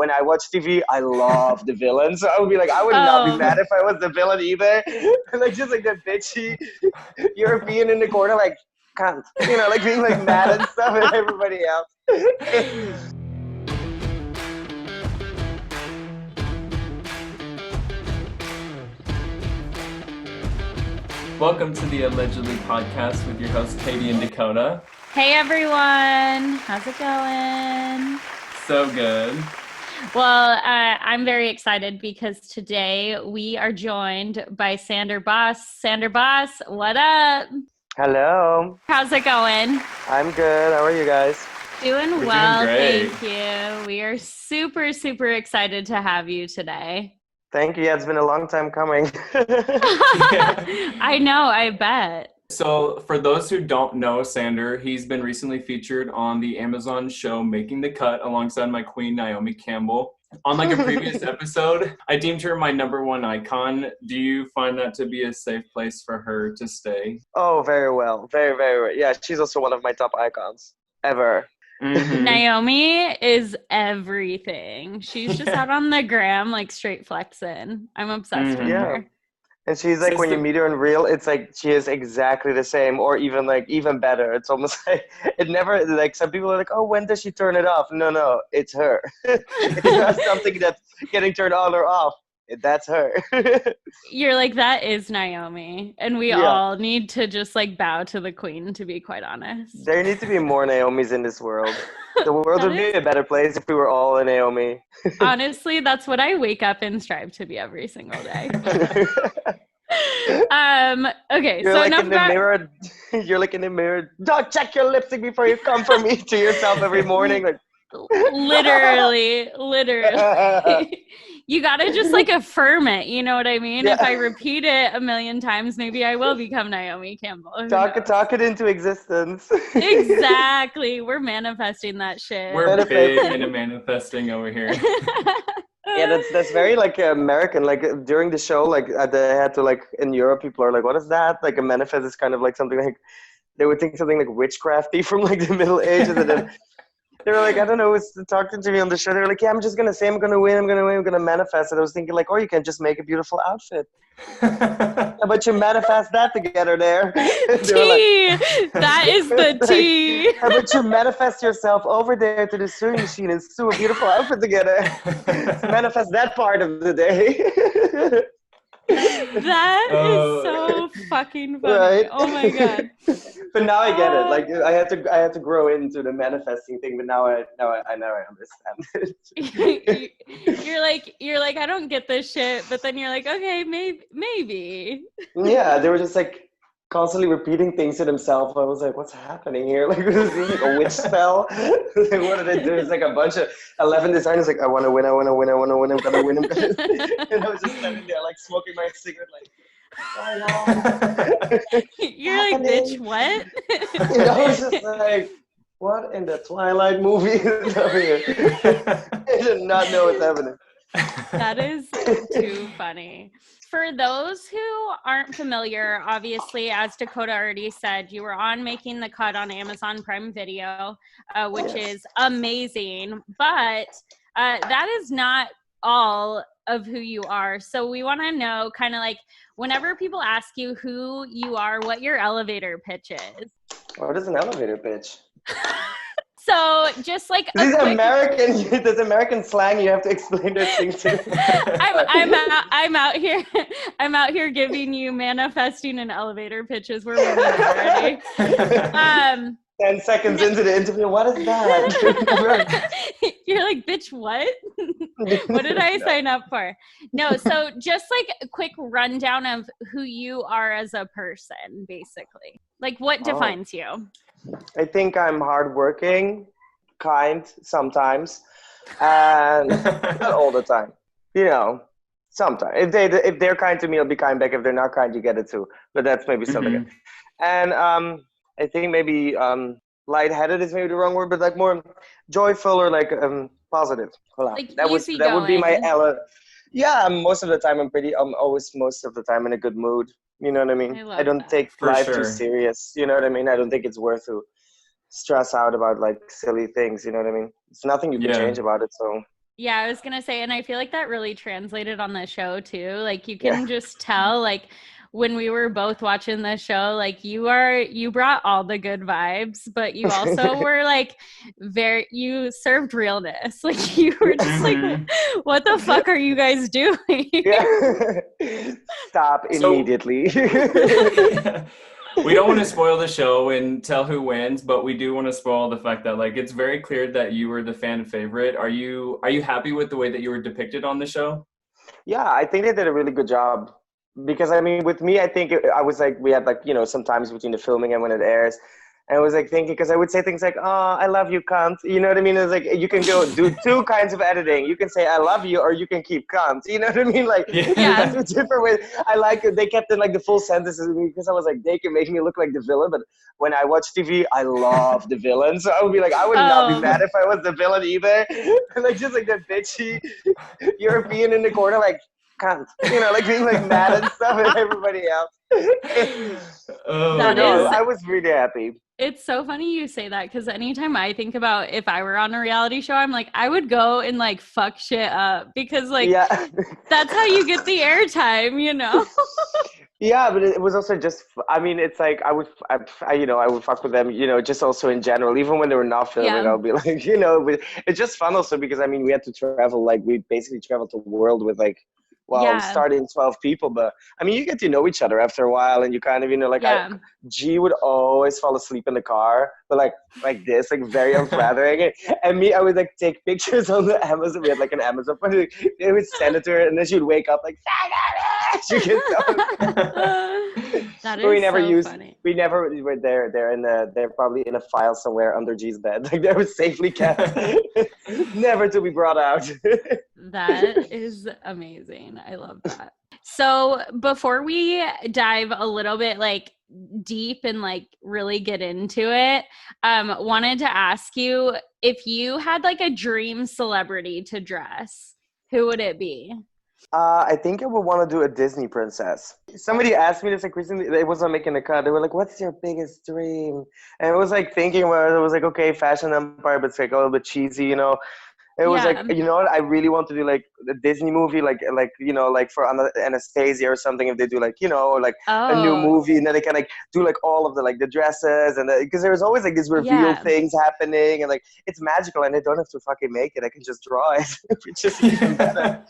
when I watch TV, I love the villain. So I would be like, I would not be mad if I was the villain either. Like just like the bitchy European in the corner, like can't, like being like mad and stuff, and everybody else. Welcome to the Allegedly podcast with your hosts, Katie and Dakota. Hey everyone, how's it going? So good. Well, I'm very excited because today we are joined by Sander Boss. Sander Boss, what up? Hello. How's it going? I'm good. How are you guys? Doing well, doing thank you. We are super, super excited to have you today. Thank you. Yeah, it's been a long time coming. I know, I bet. So for those who don't know Sander, he's been recently featured on the Amazon show Making the Cut alongside my queen, Naomi Campbell. On like a previous episode, I deemed her my number one icon. Do you find that to be a safe place for her to stay? Oh, very well. Very, very well. Yeah, she's also one of my top icons ever. Mm-hmm. Naomi is everything. She's just out on the gram, like straight flexing. I'm obsessed with her. And she's like, when you meet her in real, it's like she is exactly the same, or even better. It's almost like it never, like some people are like, oh, when does she turn it off? No, it's her. It's not something that's getting turned on or off. That's her. You're like, that is Naomi. And we all need to just like bow to the queen, to be quite honest. There need to be more Naomis in this world. The world would be a better place if we were all a Naomi. Honestly, that's what I wake up and strive to be every single day. Okay, you're so like in the mirror. You're like in the mirror. Don't check your lipstick before you come for me to yourself every morning. Like literally. You gotta just like affirm it, you know what I mean? Yeah. If I repeat it a million times, maybe I will become Naomi Campbell. Talk it into existence. Exactly. We're manifesting that shit. We're big into manifesting over here. Yeah, that's very like American. Like during the show, like they had to like in Europe, people are like, "What is that?" Like a manifest is kind of like something like they would think something like witchcrafty from like the Middle Ages, and then they were like, I don't know, it's talking to me on the show. They were like, yeah, I'm just gonna say I'm gonna win, I'm gonna manifest it. I was thinking like, or you can just make a beautiful outfit. How about you manifest that together there? Tea! Like, that is the tea! Like, how about you manifest yourself over there to the sewing machine and sew a beautiful outfit together? Manifest that part of the day. That is so fucking funny. Right? Oh my god. But now I get it. Like I had to grow into the manifesting thing, but now I understand it. You're like I don't get this shit, but then you're like, okay, maybe. Yeah, they were just like constantly repeating things to themselves. I was like, what's happening here? Like, this is like a witch spell. Like, what did they do? It's like a bunch of 11 designers like, I want to win, I'm gonna win. And I was just standing there like smoking my cigarette like, you're like, bitch, what? I was just like, what in the Twilight movie is over here? I did not know what's happening. That is too funny. For those who aren't familiar, obviously, as Dakota already said, you were on Making the Cut on Amazon Prime Video, which is amazing. But that is not all of who you are. So we want to know kind of like whenever people ask you who you are, what your elevator pitch is. What is an elevator pitch? So just like this is American slang. You have to explain those things to. I'm out here giving you manifesting and elevator pitches. We're winning already. 10 seconds into the interview, what is that? You're like, bitch, what? What did I sign up for? No, so just like a quick rundown of who you are as a person, basically. Like what defines you? I think I'm hardworking, kind sometimes, and not all the time. You know, sometimes. If they're kind to me, I'll be kind back. If they're not kind, you get it too. But that's maybe something. And I think maybe lightheaded is maybe the wrong word, but like more joyful or like positive. Like that would be my Yeah, most of the time I'm always most of the time in a good mood. You know what I mean? I don't take life too serious. You know what I mean? I don't think it's worth to stress out about like silly things. You know what I mean? It's nothing you can change about it. So Yeah, I was gonna say, and I feel like that really translated on the show too. Like you can just tell, like when we were both watching the show, like you brought all the good vibes, but you also were like you served realness. Like you were just like, what the fuck are you guys doing? Yeah. Stop immediately. We don't want to spoil the show and tell who wins, but we do want to spoil the fact that like it's very clear that you were the fan favorite. Are you happy with the way that you were depicted on the show? Yeah, I think they did a really good job. Because I mean, with me, I think I was like, we had like, some times between the filming and when it airs. And I was like thinking, because I would say things like, "Oh, I love you, cunt." You know what I mean? It's like you can go do two kinds of editing. You can say "I love you" or you can keep "cunt." You know what I mean? Like Yeah. two different ways. I like it. They kept in like the full sentences because I was like, they can make me look like the villain. But when I watch TV, I love the villain. So I would be like, I would not be mad if I was the villain either. Like just like that bitchy European in the corner, like cunt. Like being like mad and stuff, and everybody else. I was really happy. It's so funny you say that because anytime I think about if I were on a reality show, I'm like, I would go and like fuck shit up because like that's how you get the airtime, Yeah, but it was also just, I mean, it's like I would fuck with them, just also in general, even when they were not filming, I'll be like, but it's just fun also because, I mean, we had to travel, like we basically traveled the world with like, we started in 12 people, but I mean, you get to know each other after a while and you kind of, G would always fall asleep in the car, but like this, like very unflattering. And me, I would like take pictures on the Amazon. We had like an Amazon, they would send it to her and then she'd wake up like, she gets that is funny. We never were there. They're probably in a file somewhere under G's bed. Like they were safely kept, never to be brought out. That is amazing. I love that. So before we dive a little bit like deep and like really get into it, wanted to ask you if you had like a dream celebrity to dress, who would it be? I think I would want to do a Disney princess. Somebody asked me this like recently. It wasn't making the cut. They were like, "What's your biggest dream?" And I was like thinking about it. It was like, okay, Fashion Empire, but it's like a little bit cheesy, It was like, what? I really want to do like a Disney movie, like for Anastasia or something. If they do like, like a new movie, and then they can like do like all of the like the dresses and because there's always like these reveal things happening and like it's magical and they don't have to fucking make it. I can just draw it, which is even better.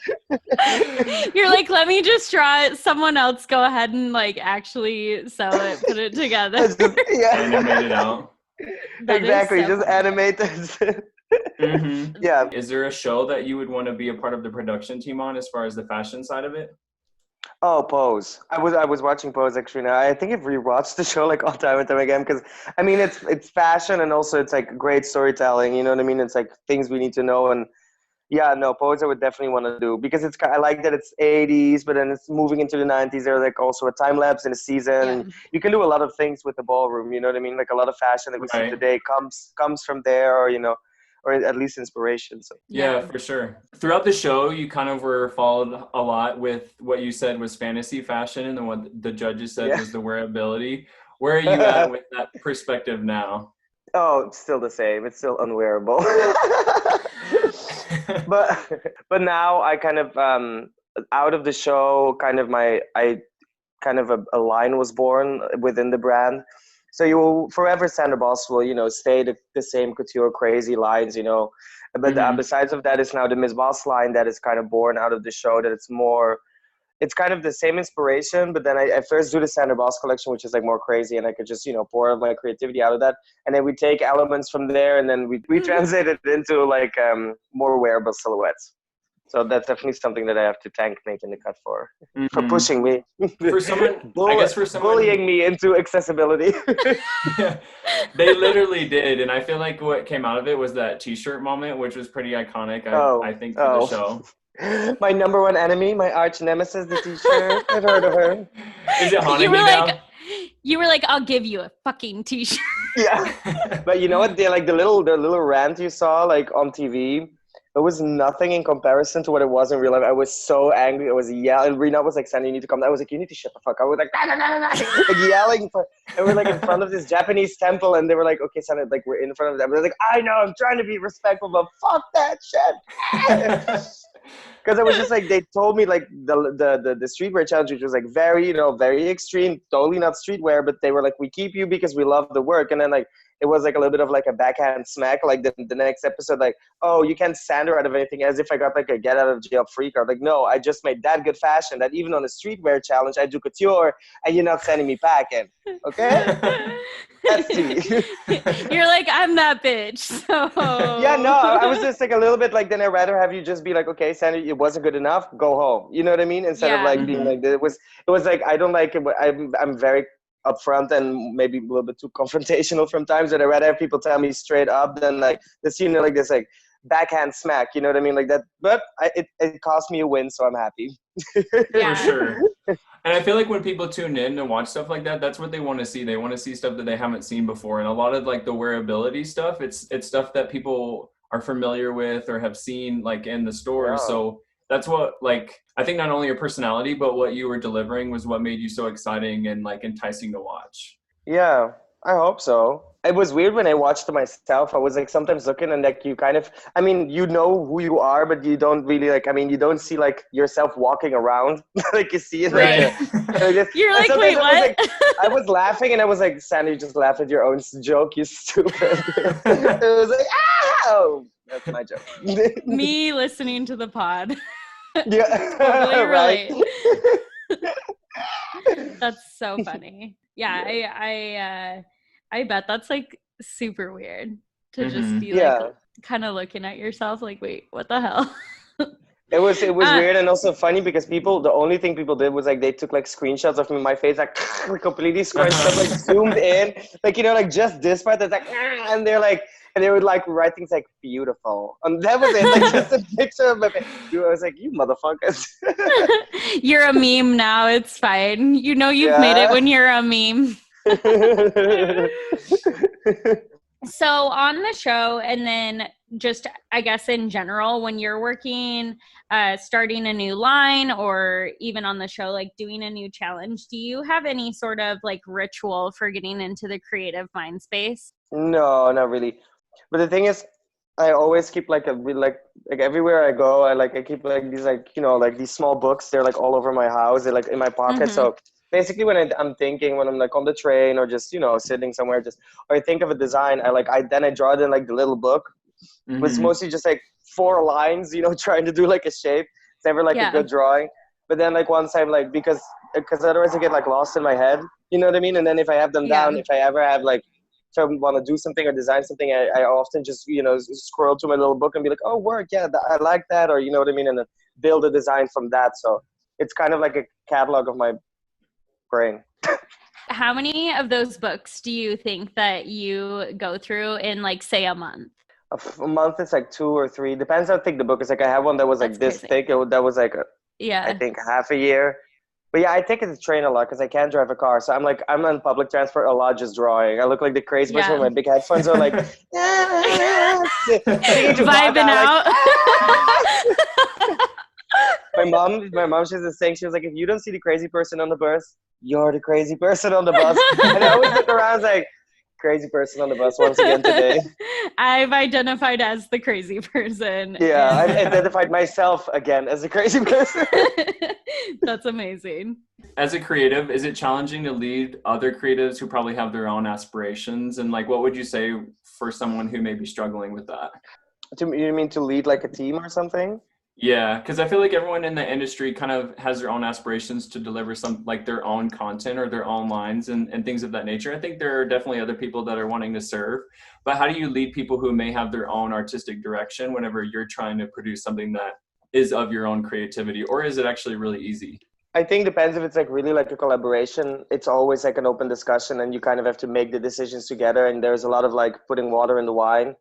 You're like, let me just draw it. Someone else go ahead and like actually sell it, put it together. Animate it out. Exactly, just animate this. Mm-hmm. Yeah. Is there a show that you would want to be a part of the production team on as far as the fashion side of it? Oh, Pose. I was watching Pose actually now. I think I've rewatched the show like all time and time again because I mean it's fashion and also it's like great storytelling. You know what I mean? It's like things we need to know and Pose I would definitely want to do because I like that it's 80s, but then it's moving into the 90s. There's like also a time lapse in a season. Yeah. And you can do a lot of things with the ballroom. You know what I mean? Like a lot of fashion that we see today comes from there, or at least inspiration. So yeah, for sure. Throughout the show, you kind of were followed a lot with what you said was fantasy fashion, and then what the judges said was the wearability. Where are you at with that perspective now? Oh, it's still the same. It's still unwearable. but now I kind of out of the show, a line was born within the brand. So you will forever Sandra Boss will, stay the same couture crazy lines, But besides of that, it's now the Miss Boss line that is kind of born out of the show. That it's kind of the same inspiration. But then I first do the Sandra Boss collection, which is like more crazy, and I could just pour my creativity out of that. And then we take elements from there, and then we translate it into like more wearable silhouettes. So that's definitely something that I have to thank Making the Cut for pushing me. For someone, bullying me into accessibility. Yeah, they literally did, and I feel like what came out of it was that T-shirt moment, which was pretty iconic. I think for the show. My number one enemy, my arch nemesis, the T-shirt. I've heard of her. Is it haunting me now? You were like, I'll give you a fucking T-shirt. Yeah, but you know what? They like the little rant you saw like on TV. It was nothing in comparison to what it was in real life. I was so angry. I was yelling. Rena was like, Sandy, you need to come. I was like, you need to shut the fuck up. I was like, nah, nah, nah, nah, nah. Like yelling. And we're like in front of this Japanese temple, and they were like, okay, Sandy, like we're in front of them. They're like, I know, I'm trying to be respectful, but fuck that shit. Because it was just like, they told me like the streetwear challenge, which was like very, you know, very extreme, totally not streetwear, but they were like, we keep you because we love the work. And then like, it was like a little bit of like a backhand smack, like the next episode, like, oh, you can't stand her out of anything, as if I got like a get out of jail free card. Like, no, I just made that good fashion that even on a streetwear challenge, I do couture, and you're not sending me packing. Okay? That's to me. You're like, I'm that bitch. So Yeah, no, I was just like a little bit like, then I'd rather have you just be like, okay, Sandy, it wasn't good enough, go home. You know what I mean? Instead of like being like, it was like, I don't like it. I'm very upfront and maybe a little bit too confrontational from times, but I'd rather have people tell me straight up than like this, you know, like this like backhand smack, you know what I mean, like that. But it cost me a win, so I'm happy. Yeah. For sure. And I feel like when people tune in and watch stuff like that, that's what they want to see. They want to see stuff that they haven't seen before. And a lot of like the wearability stuff, it's stuff that people are familiar with or have seen like in the stores. Yeah. So that's what, like, I think not only your personality, but what you were delivering was what made you so exciting and like enticing to watch. Yeah, I hope so. It was weird when I watched it myself. I was like sometimes looking and like you kind of, I mean, you know who you are, but you don't really like, I mean, you don't see like yourself walking around. Like you see it. Right. You're like, wait, what? I was laughing and I was like, Sandy, just laugh at your own joke, you stupid. It was like, oh, that's my joke. Me listening to the pod. Yeah, Totally right. relate. That's so funny. Yeah, I bet that's like super weird to just be like kind of looking at yourself like, wait, what the hell? It was weird and also funny because the only thing people did was like they took like screenshots of me, my face like completely scrunched up, like zoomed in, like, you know, like just this part that's like, and they're like, and they would like write things like beautiful, and that was it, like just a picture of my face. I was like, you motherfuckers. You're a meme now. It's fine. You know you've made it when you're a meme. So on the show, and then just I guess in general, when you're working, starting a new line, or even on the show, like doing a new challenge, do you have any sort of like ritual for getting into the creative mind space? No, not really. But the thing is, I always keep like like everywhere I go, I keep like these like, you know, like these small books. They're like all over my house. They're like in my pocket. Mm-hmm. So basically when I'm thinking, when I'm like on the train or just, you know, sitting somewhere, or I think of a design, I draw it in like the little book. Mm-hmm. It's mostly just like 4 lines, you know, trying to do like a shape. It's never like a good drawing. But then like once I'm like, because otherwise I get like lost in my head, you know what I mean? And then if I have them down, if I ever have like, if I want to do something or design something, I often just, you know, scroll to my little book and be like, oh, work, yeah, I like that, or you know what I mean, and then build a design from that. So it's kind of like a catalog of my brain. How many of those books do you think that you go through in like, say, a month? A month is like 2 or 3. Depends how thick the book is. Like I have one that was like this thick. That was like, I think half a year. But yeah, I take it to train a lot because I can't drive a car. So I'm on public transport a lot just drawing. I look like the crazy person with my big headphones on, like, vibing out. My mom, she's the thing. She was like, if you don't see the crazy person on the bus, you're the crazy person on the bus. And I always look around like, crazy person on the bus once again today. I've identified as the crazy person. Yeah, I've identified myself again as a crazy person. That's amazing. As a creative, is it challenging to lead other creatives who probably have their own aspirations? And like, what would you say for someone who may be struggling with that? You mean to lead like a team or something? Yeah, because I feel like everyone in the industry kind of has their own aspirations to deliver some like their own content or their own lines and things of that nature. I think there are definitely other people that are wanting to serve, but how do you lead people who may have their own artistic direction whenever you're trying to produce something that is of your own creativity, or is it actually really easy? I think it depends. If it's like really like a collaboration, it's always like an open discussion and you kind of have to make the decisions together, and there's a lot of like putting water in the wine.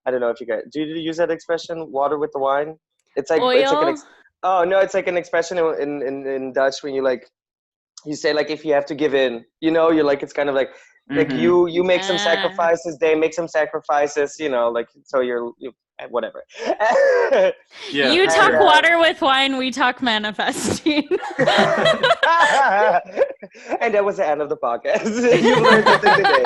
I don't know if you guys, do you use that expression, water with the wine? It's like, oil? It's like it's like an expression in Dutch when you say like, if you have to give in, you know, you're like, it's kind of like you make some sacrifices, they make some sacrifices, you know, like, so whatever. Yeah. You talk And, water with wine, we talk manifesting. and that was the end of the podcast. You learned something today.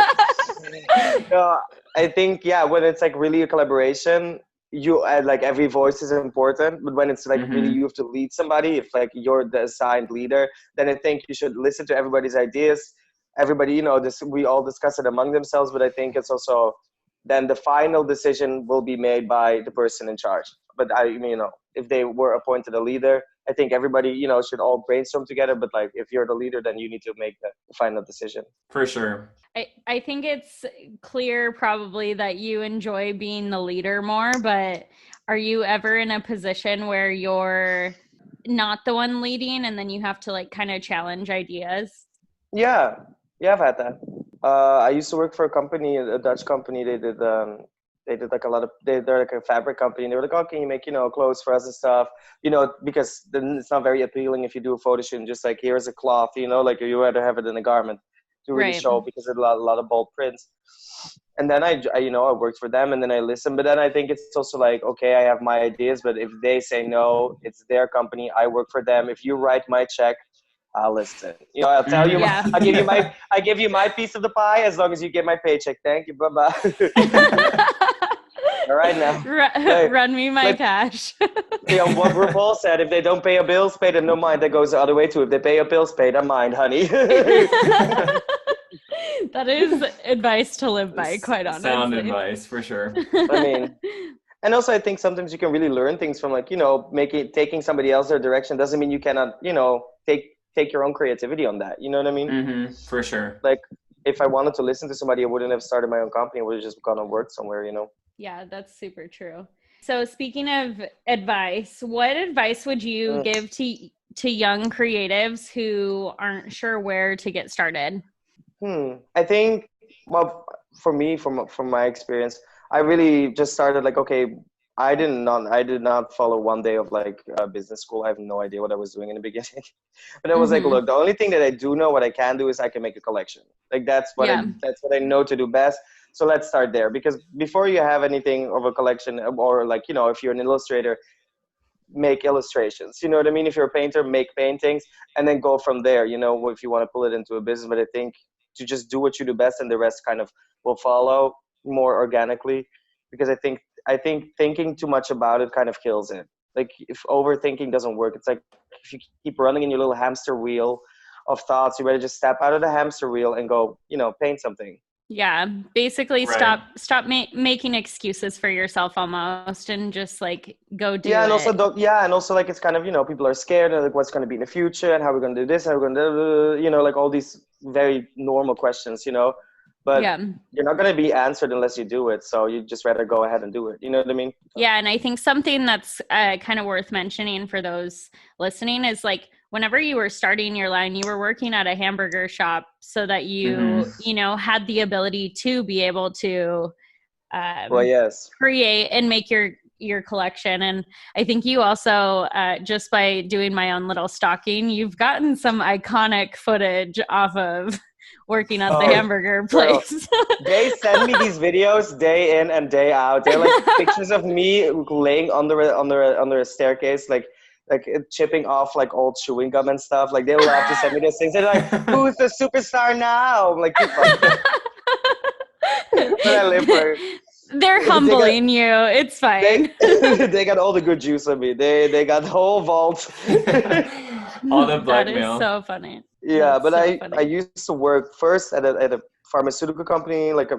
No, I think, yeah, when it's like really a collaboration, you like every voice is important, but when it's like really you have to lead somebody, if like you're the assigned leader, then I think you should listen to everybody's ideas. Everybody, you know, this, we all discuss it among themselves, but I think it's also then the final decision will be made by the person in charge. But I mean, you know, if they were appointed a leader, I think everybody, you know, should all brainstorm together. But like, if you're the leader, then you need to make the final decision. For sure. I think it's clear probably that you enjoy being the leader more, but are you ever in a position where you're not the one leading and then you have to like kind of challenge ideas? Yeah, I've had that. I used to work for a company, a Dutch company. They did like a lot of, they're like a fabric company. And they were like, oh, can you make, you know, clothes for us and stuff? You know, because then it's not very appealing if you do a photo shoot and just like, here's a cloth, you know, like you rather have it in a garment to really Right. show, because there's a lot of bold prints. And then I, you know, I worked for them and then I listened. But then I think it's also like, okay, I have my ideas, but if they say no, it's their company. I work for them. If you write my check, I'll listen. You know, I'll tell you, Yeah. I give you my piece of the pie as long as you get my paycheck. Thank you. Bye bye. All right now. Run me my cash. You know, what RuPaul said, if they don't pay your bills, pay them no mind. That goes the other way too. If they pay your bills, pay them mind, honey. That is advice to live by, quite honestly. Sound advice, for sure. I mean, and also I think sometimes you can really learn things from, like, you know, taking somebody else their direction doesn't mean you cannot, you know, take your own creativity on that. You know what I mean? For sure. Like, if I wanted to listen to somebody, I wouldn't have started my own company. I would have just gone and worked somewhere, you know? Yeah, that's super true. So speaking of advice, what advice would you give to young creatives who aren't sure where to get started? I think, well, for me, from my experience, I really just started like, okay, I did not follow one day of like business school. I have no idea what I was doing in the beginning. But I was like, look, the only thing that I do know, what I can do, is I can make a collection. Like that's what I know to do best. So let's start there, because before you have anything of a collection, or like, you know, if you're an illustrator, make illustrations. You know what I mean? If you're a painter, make paintings, and then go from there, you know, if you want to pull it into a business. But I think to just do what you do best, and the rest kind of will follow more organically, because I think thinking too much about it kind of kills it. Like, if overthinking doesn't work, it's like if you keep running in your little hamster wheel of thoughts, you better just step out of the hamster wheel and go, you know, paint something. Yeah, basically Right. stop making excuses for yourself almost, and just like go do Yeah, and it. also and also like, it's kind of, you know, people are scared of like what's going to be in the future and how we're going to do this and how we're going to, you know, like all these very normal questions, you know. But you're not going to be answered unless you do it. So you just rather go ahead and do it. You know what I mean? Yeah, and I think something that's kind of worth mentioning for those listening is like, whenever you were starting your line, you were working at a hamburger shop so that you, you know, had the ability to be able to create and make your collection. And I think you also, just by doing my own little stalking, you've gotten some iconic footage off of working at the hamburger place. They send me these videos day in and day out. They're like pictures of me laying under a staircase, like chipping off like old chewing gum and stuff. Like, they love to send me those things. They're like, who's the superstar now? I'm like, but I live for. They're humbling you. It's fine. They got all the good juice on me. They got the whole vault. All the blackmail. That is so funny. Yeah, That's but so funny. I used to work first at a pharmaceutical company, like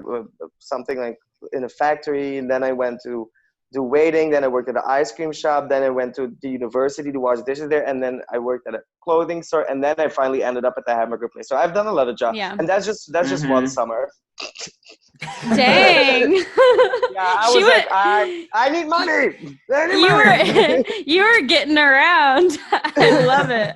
something like in a factory, and then I went to do waiting. Then I worked at an ice cream shop. Then I went to the university to wash dishes there, and then I worked at a clothing store, and then I finally ended up at the hamburger place. So I've done a lot of jobs, and that's just one summer. Dang. Yeah, I was like, I need money. You were getting around. I love it.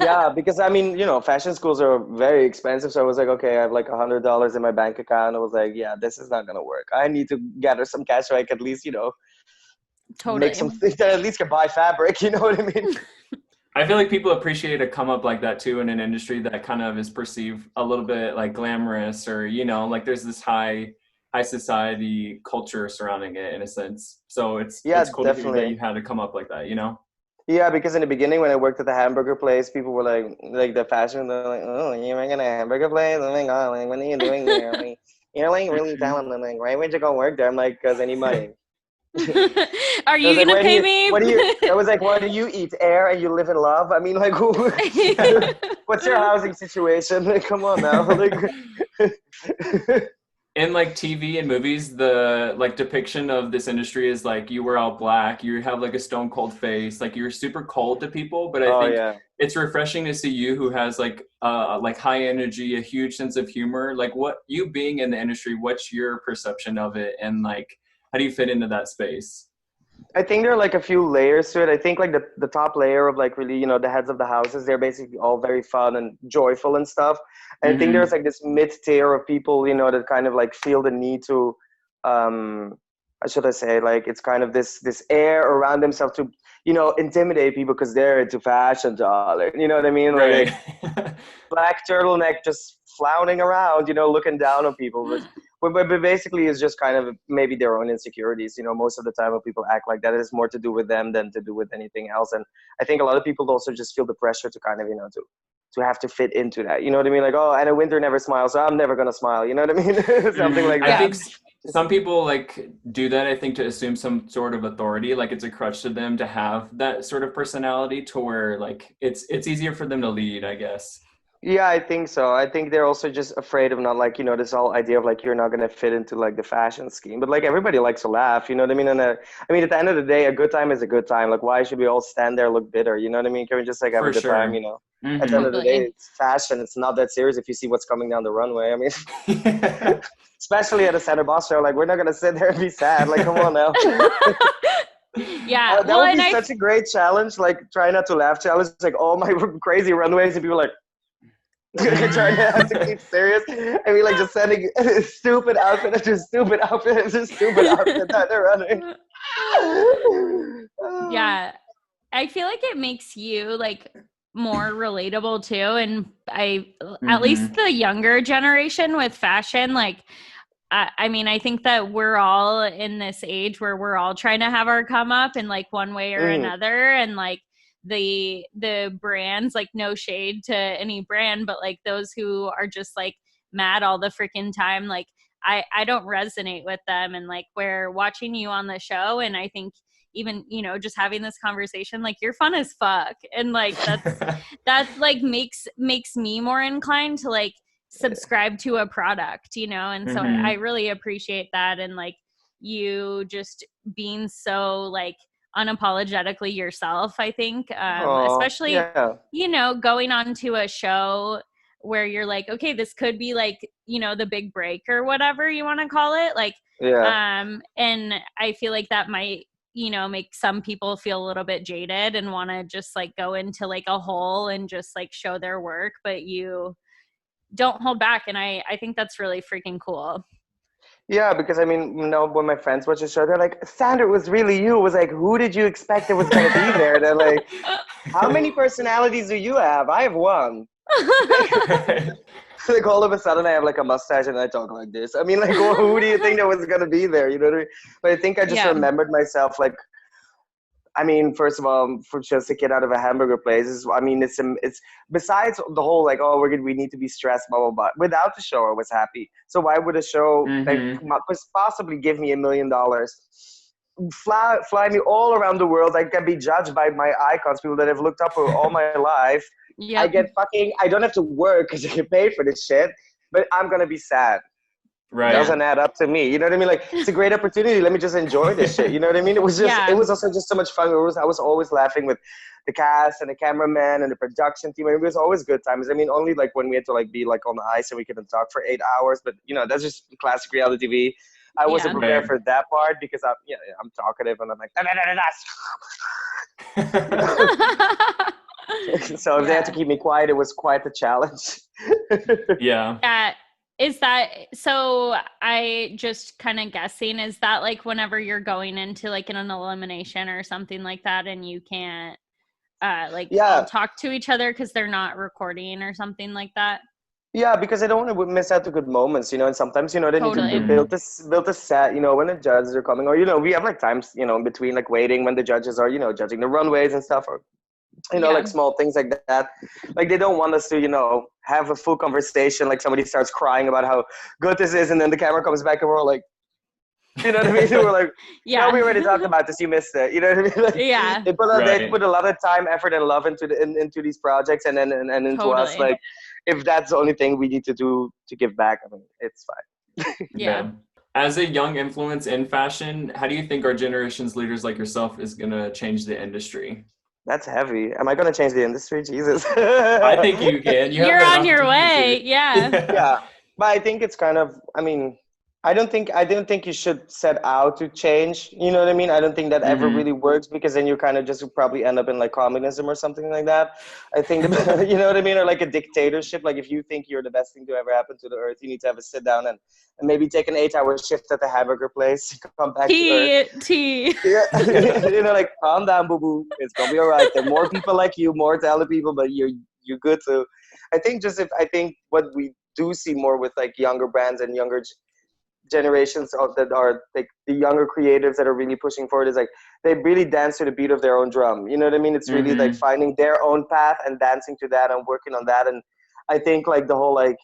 Yeah, because I mean, you know, fashion schools are very expensive. So I was like, okay, I have like $100 in my bank account. I was like, yeah, this is not gonna work. I need to gather some cash so I can at least, you know, make something that at least can buy fabric. You know what I mean? I feel like people appreciate a come up like that too in an industry that kind of is perceived a little bit like glamorous, or, you know, like there's this high high society culture surrounding it in a sense. So it's cool to hear that definitely. you had to come up like that, you know? Yeah, because in the beginning when I worked at the hamburger place, people were like the fashion, they're like, oh, you're making a hamburger place? Oh my God, like, what are you doing there? Like, you're like really Mhm. talented. I'm like, why would you go work there? I'm like, because I need money. Are I was you like, gonna where do pay you, me? what do you, I was like, what do you eat? Air and you live in love? I mean, like, who, what's your housing situation? Like, come on now. Like, In like TV and movies, the like depiction of this industry is like you wear all black, you have like a stone cold face, like you're super cold to people. But I oh think yeah. it's refreshing to see you who has like high energy, a huge sense of humor. Like what you being in the industry, what's your perception of it, and like how do you fit into that space? I think there are like a few layers to it. I think like the top layer of like really, the heads of the houses, they're basically all very fun and joyful and stuff. And I think there's Mm-hmm. like this mid tier of people, that kind of like feel the need to, how should I say, like it's kind of this air around themselves to, intimidate people because they're into fashion, darling. You know what I mean? Like Right. black turtleneck just flouting around, looking down on people. But basically, it's just kind of maybe their own insecurities. Most of the time when people act like that, it is more to do with them than to do with anything else. And I think a lot of people also just feel the pressure to kind of, to have to fit into that. You know what I mean? Like, oh, Anna Winter never smiles, so I'm never going to smile. You know what I mean? Something Mhm. like I that. think some people like do that. I think to assume some sort of authority, like it's a crutch to them to have that sort of personality, to where like it's easier for them to lead, I guess. Yeah, I think so. I think they're also just afraid of not like, this whole idea of like you're not gonna fit into like the fashion scheme. But like everybody likes to laugh, you know what I mean? And I mean, at the end of the day, a good time is a good time. Like, why should we all stand there look bitter? You know what I mean? Can we just like have a For good time? sure. At the end Hmm. of the day, Totally. it's fashion. It's not that serious if you see what's coming down the runway. I mean, especially at a Santa Boss show, like we're not gonna sit there and be sad. Like, come on now. Yeah. That Well, would and be such a great challenge. Like, try not to laugh challenge. Like all my crazy runways, and people like. Trying to have to keep serious. I mean, like just sending stupid outfit after stupid outfit after stupid outfit that they're running. yeah, I feel like it makes you like more relatable too. And at least Hmm. the younger generation with fashion, like, I mean, I think that we're all in this age where we're all trying to have our come up in like one way or Mhm. another. And like the brands, like no shade to any brand, but like those who are just like mad all the freaking time, like I don't resonate with them. And like we're watching you on the show, and I think even just having this conversation, like you're fun as fuck, and like that like makes me more inclined to like subscribe to a product, and so I Hmm. really appreciate that. And like you just being so like unapologetically yourself, I think, Oh, especially yeah, going on to a show where you're like, okay, this could be like the big break or whatever you want to call it, like, yeah. and I feel like that might make some people feel a little bit jaded and want to just like go into like a hole and just like show their work, but you don't hold back. And I think that's really freaking cool. Yeah, because I mean, when my friends watch the show, they're like, Sandra, it was really you. It was like, who did you expect that was going to be there? They're like, how many personalities do you have? I have one. Like all of a sudden I have like a mustache and I talk like this. I mean, like, who do you think that was gonna be there? You know what I mean? But I think I just Yeah. remembered myself like, I mean, first of all, for just a kid out of a hamburger place, I mean, it's besides the whole like, oh, we need to be stressed, blah blah blah. Without the show, I was happy. So why would a show that Hmm. could possibly give me $1 million, fly me all around the world? I can be judged by my icons, people that I've looked up for all my life. I Yep. get I don't have to work because I get paid for this shit, but I'm gonna be sad. Right. Yeah. Doesn't add up to me. You know what I mean? Like, it's a great opportunity. Let me just enjoy this shit. You know what I mean? It was Yeah. also just so much fun. I was always laughing with the cast and the cameraman and the production team. It was always good times. I mean, only like when we had to like be like on the ice and we couldn't talk for 8 hours, but that's just classic reality TV. I wasn't Yeah. prepared Right. for that part because I'm talkative and I'm like, so if they had to Yeah. keep me quiet, it was quite a challenge. Yeah. Is that so? I just kind of guessing, is that like whenever you're going into like an elimination or something like that, and you can't like all Yeah. talk to each other because they're not recording or something like that? Yeah, because I don't want to miss out the good moments, you know. And sometimes, you know, they need to Totally. build a set, you know, when the judges are coming, or you know, we have like times, you know, in between like waiting when the judges are, you know, judging the runways and stuff, or you know, Yeah. like small things like that. Like they don't want us to, you know, have a full conversation. Like somebody starts crying about how good this is, and then the camera comes back, and we're all like, you know what I mean? We're like, Yeah. no, we already talked about this. You missed it. You know what I mean? Like, Yeah. they Right. put a lot of time, effort, and love into these projects, and then and into us. Totally. Like, if that's the only thing we need to do to give back, I mean, it's fine. Yeah. As a young influence in fashion, how do you think our generation's leaders like yourself is going to change the industry? That's heavy. Am I gonna change the industry? Jesus. I think you can. You have You're that on your way. opportunity. Yeah. Yeah, but I think it's kind of. I mean, I don't think you should set out to change. You know what I mean? I don't think that ever Mhm. really works, because then you kind of just probably end up in like communism or something like that. I think you know what I mean, or like a dictatorship. Like if you think you're the best thing to ever happen to the earth, you need to have a sit down and maybe take an 8-hour shift at the hamburger place, come back to earth. T. Yeah, you know, like calm down, boo boo. It's gonna be all right. There are more people like you, more talented people, but you're good too. I think what we do see more with like younger brands and younger generations that are like the younger creatives that are really pushing forward is like they really dance to the beat of their own drum. You know what I mean? It's really like Mhm. finding their own path and dancing to that and working on that. And I think like the whole like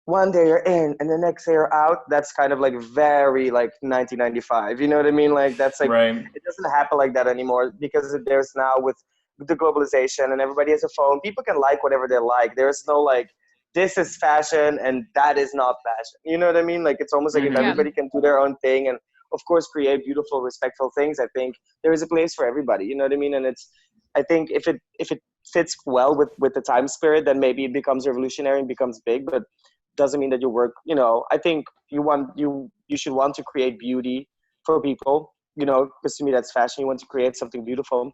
one day you're in and the next day you're out, that's kind of like very like 1995. You know what I mean? Like that's like Right. it doesn't happen like that anymore, because there's now with the globalization and everybody has a phone, people can like whatever they like. There's no like this is fashion and that is not fashion. You know what I mean? Like it's almost like if Mhm. Yeah. everybody can do their own thing and of course create beautiful, respectful things, I think there is a place for everybody. You know what I mean? And it's I think if it fits well with the time spirit, then maybe it becomes revolutionary and becomes big. But doesn't mean that you work, you know, I think you should want to create beauty for people, you know, because to me that's fashion. You want to create something beautiful.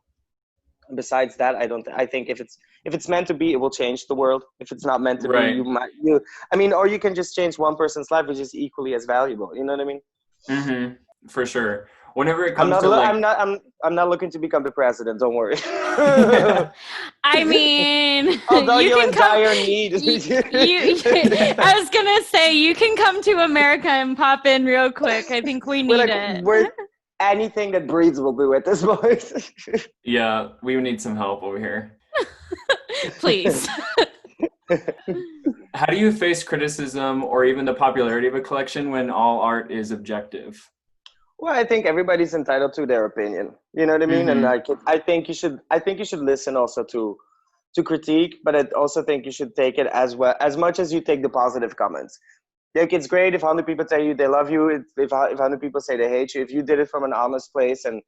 Besides that, I think if it's meant to be, it will change the world. If it's not meant to be, Right. I mean, or you can just change one person's life, which is equally as valuable. You know what I mean? Mhm. For sure. Whenever it comes to like I'm not looking to become the president, don't worry. I mean, Although you you're can in come. dire need. I was gonna say you can come to America and pop in real quick. I think we need it. we're anything that breathes will do at this point. yeah, we would need some help over here. Please. How do you face criticism or even the popularity of a collection when all art is objective? Well, I think everybody's entitled to their opinion. You know what I mean? And Mhm. I think you should listen also to critique, but I also think you should take it as well as much as you take the positive comments. Like it's great if 100 people tell you they love you. If 100 people say they hate you. If you did it from an honest place and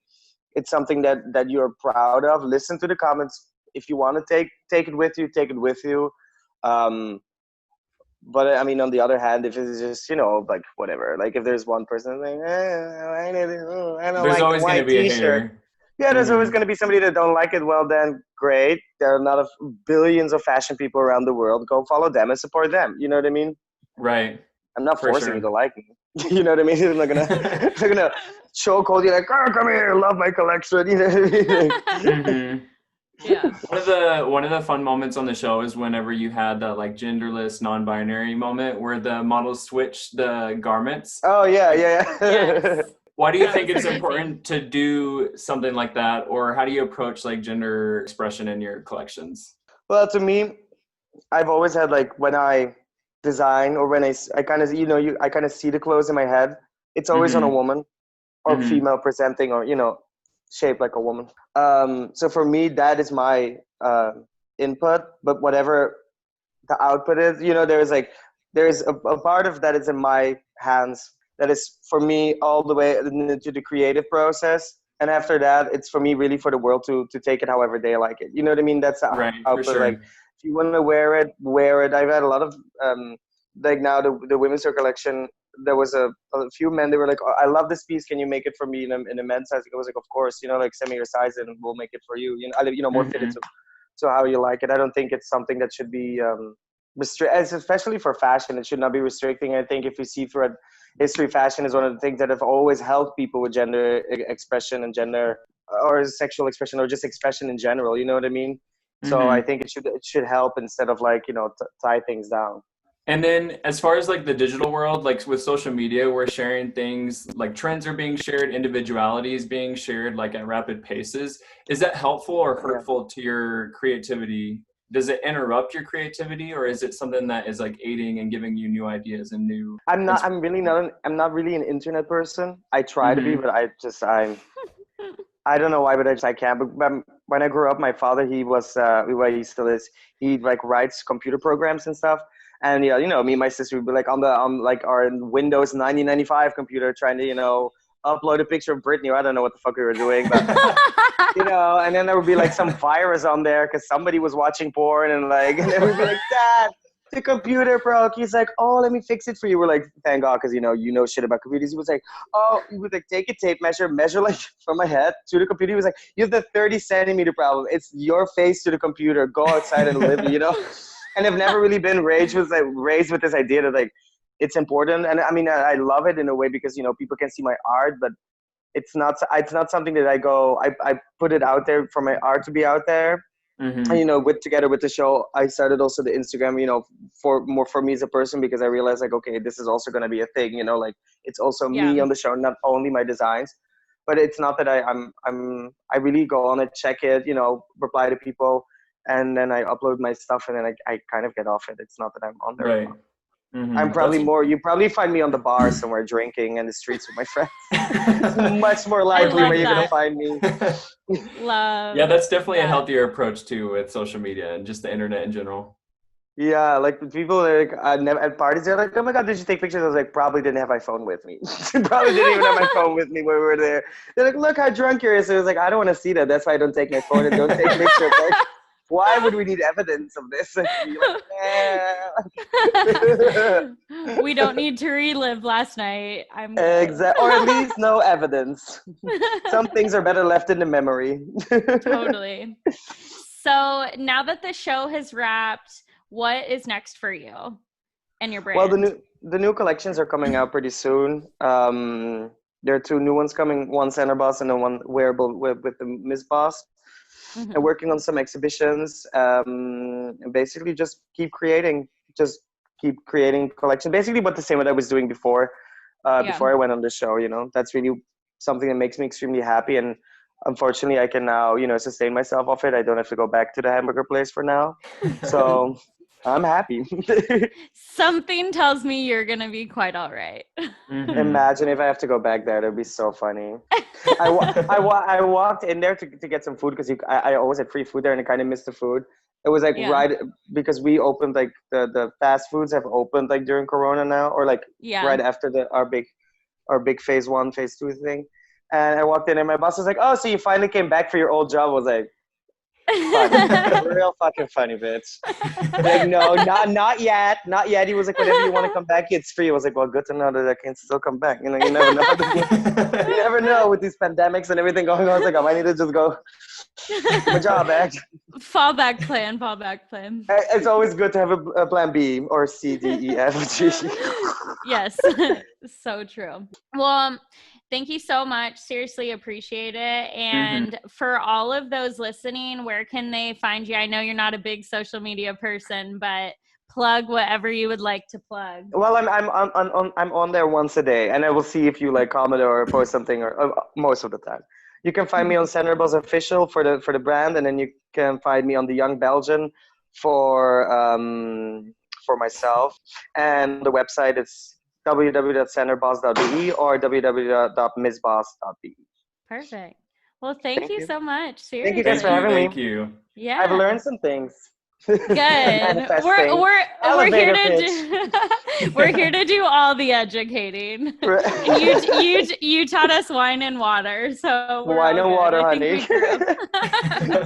it's something that you're proud of, listen to the comments. If you want to take it with you, take it with you. Um, but I mean, on the other hand, if it's just, you know, like whatever, like if there's one person like, I don't There's like the always going to white be a T-shirt. hater. Yeah, there's always Mhm. going to be somebody that don't like it. Well, then great. There are not of billions of fashion people around the world. Go follow them and support them. You know what I mean? Right. I'm not For forcing you to sure. like me. You know what I mean? I'm not gonna, I'm not gonna chokehold you like, oh, come here, love my collection. You know what I mean? Mhm. Yeah. One of the fun moments on the show is whenever you had that like genderless, non-binary moment where the models switched the garments. Oh yeah, yeah, yeah. Yes. Why do you That think was it's crazy. important to do something like that, or how do you approach like gender expression in your collections? Well, to me, I've always had like when I design or when I kind of, you know, I kind of see the clothes in my head. It's always on a Mm-hmm. woman or Mm-hmm. female presenting or, you know, shaped like a woman. So for me, that is my input. But whatever the output is, you know, there's a part of that is in my hands. That is for me all the way into the creative process. And after that, it's for me really for the world to take it however they like it. You know what I mean? That's the Right, for output. Like sure. if you want to wear it, wear it. I've had a lot of like now the women's wear collection. There was a few men. They were like, oh, "I love this piece. Can you make it for me in a men's size?" I was like, "Of course." You know, like send me your size and we'll make it for you. You know, more fitted Mm-hmm. to how you like it. I don't think it's something that should be especially for fashion. It should not be restricting. I think if you see throughout history, fashion is one of the things that have always helped people with gender expression and gender or sexual expression or just expression in general. You know what I mean? So I Mm-hmm. think it should help instead of like, you know, tie things down. And then as far as like the digital world, like with social media, we're sharing things like trends are being shared, individuality is being shared like at rapid paces. Is that helpful or Yeah. hurtful to your creativity? Does it interrupt your creativity, or is it something that is like aiding and giving you new ideas and new I'm not really an internet person. I try to be, Mm-hmm. but I don't know why, but I can't. But when I grew up, my father, he was, well, he still is. He like writes computer programs and stuff. And yeah, me and my sister would be like on like our Windows 1995 computer trying to, upload a picture of Britney. Or I don't know what the fuck we were doing, but and then there would be like some virus on there because somebody was watching porn and like, and then we'd be like, Dad, the computer broke. He's like, oh, let me fix it for you. We're like, thank God, because you know shit about computers. He was like, oh, he would like take a tape measure like from my head to the computer. He was like, you have the 30 centimeter problem. It's your face to the computer. Go outside and live. And I've never really been raised with this idea that like it's important. And I mean, I love it in a way because people can see my art, but it's not something that I put it out there for my art to be out there. And Mm-hmm. together with the show, I started also the Instagram, for me as a person, because I realized like, okay, this is also going to be a thing, like it's also Yeah. me on the show, not only my designs. But it's not that I really go on it, check it, reply to people, and then I upload my stuff, and then I kind of get off it. It's not that I'm on there a Right. lot. I'm Mm-hmm. probably more. You probably find me on the bar somewhere drinking in the streets with my friends. It's much more I likely love where you're gonna that. find me. Love Yeah, that's definitely a that. healthier approach too with social media and just the internet in general. Yeah, like the people like never at parties, they're like, "Oh my God, did you take pictures?" I was like, "Probably didn't have my phone with me. Probably didn't even have my phone with me when we were there." They're like, "Look how drunk you are." So it was like, "I don't want to see that. That's why I don't take my phone and don't take pictures." Like, why would we need evidence of this? Like, be like, We don't need to relive last night. I'm good. exactly, or at least no evidence. Some things are better left in the memory. Totally. So now that the show has wrapped, what is next for you and your Well, brand? the new collections are coming out pretty soon. There are two new ones coming, one Center Boss and then one wearable with the Miss Boss. And Mhm. working on some exhibitions. And basically just keep creating collection. Basically, what the same what I was doing Yeah. before I went on the show. That's really something that makes me extremely happy. And unfortunately, I can now sustain myself off it. I don't have to go back to the hamburger place for now. So I'm happy. Something tells me you're going to be quite all right. Mm-hmm. Imagine if I have to go back there. That'd be so funny. I walked in there to get some food because I always had free food there and I kind of missed the food. It was like Yeah. right because we opened like the fast foods have opened like during Corona now, or like Yeah. right after our big phase 1, phase 2 thing. And I walked in and my boss was like, "Oh, so you finally came back for your old job?" I was like, "Funny, real fucking funny, bitch." Like, no, not yet, not yet. He was like, "Whenever you want to come back, it's free." I was like, "Well, good to know that I can still come back." You never know. You never know with these pandemics and everything going on. I was like, I might need to just go my job back. Fallback plan, fallback plan. It's always good to have a plan B or C, D, E, F, G. Yes, so true. Well, thank you so much. Seriously appreciate it. Mm-hmm. And for all of those listening, where can they find you? I know you're not a big social media person, but plug whatever you would like to plug. Well, I'm on there once a day, and I will see if you like comment or post something, or most of the time. You can find me on Centerbuzz Official for the brand, and then you can find me on the Young Belgian for myself. And the website is www.centerboss.be or www.missboss.be. Perfect. Well, thank Thank you you. so much. Thank you guys Thank for Seriously. you. having Thank me. you. Yeah. I've learned some things. Good. Manifesting. We're here Elevator to pitch. do we're here to do all the educating. And you taught us wine and water, so we're Wine all and good. water, I think honey. we grew.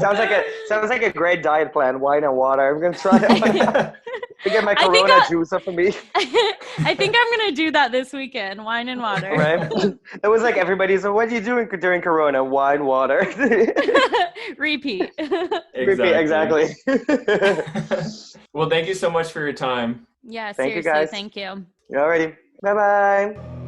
sounds like a great diet plan. Wine and water. I'm gonna try it. To get my I think Corona juice up for me. I think I'm gonna do that this weekend. Wine and water. Right? It was like everybody's. So what are you doing during Corona? Wine, water. Repeat. Exactly. Well, thank you so much for your time. Yeah, Thank you, seriously, guys. thank you. Alrighty. Bye bye.